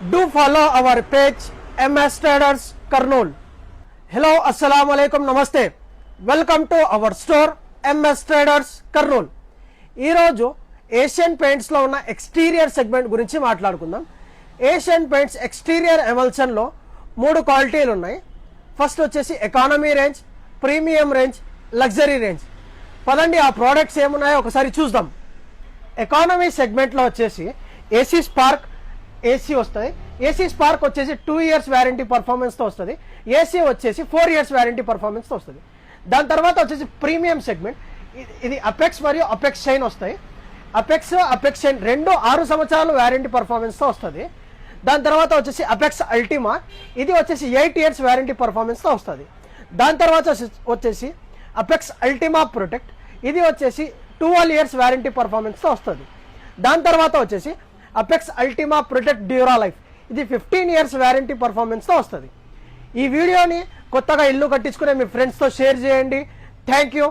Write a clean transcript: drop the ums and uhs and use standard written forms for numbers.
Do follow our page MS Traders Kurnool. Hello, Assalamu alaikum, Namaste. Welcome to our store MS Traders Kurnool. ఈ రోజు Asian paints లో ఉన్న exterior segment గురించి మాట్లాడుకుందాం. Asian paints exterior emulsion లో మూడు క్వాలిటీలు ఉన్నాయి. ఫస్ట్ వచ్చేసి economy range, premium range, luxury range. పదండి ఆ ప్రోడక్ట్స్ ఏమున్నాయో ఒకసారి చూద్దాం. ఎకానమీ సెగ్మెంట్లో వచ్చేసి ఏసీ స్పార్క్ ఏసీ వస్తుంది. ఏసీ స్పార్క్ వచ్చేసి 2 years వ్యారంటీ పర్ఫార్మెన్స్తో వస్తుంది. ఏసీ వచ్చేసి 4 years వ్యారంటీ పర్ఫార్మెన్స్తో వస్తుంది. దాని తర్వాత వచ్చేసి ప్రీమియం సెగ్మెంట్, ఇది అపెక్స్ మరియు అపెక్స్ షైన్ వస్తాయి. అపెక్స్ షైన్ రెండు 6 సంవత్సరాలు వ్యారంటీ పర్ఫార్మెన్స్తో వస్తుంది. దాని తర్వాత వచ్చేసి అపెక్స్ అల్టిమా, ఇది వచ్చేసి 8 years వ్యారంటీ పర్ఫార్మెన్స్తో వస్తుంది. దాని తర్వాత వచ్చేసి అపెక్స్ అల్టిమా ప్రొటెక్ట్, ఇది వచ్చేసి 12 years వ్యారంటీ పర్ఫార్మెన్స్తో వస్తుంది. దాని తర్వాత వచ్చేసి apex Ultima protect dura life, ఇది 15 years వ్యారంటీ పర్ఫార్మెన్స్తో వస్తుంది. ఈ వీడియోని కొత్తగా ఇల్లు కట్టించుకునే మీ ఫ్రెండ్స్తో షేర్ చేయండి. Thank you.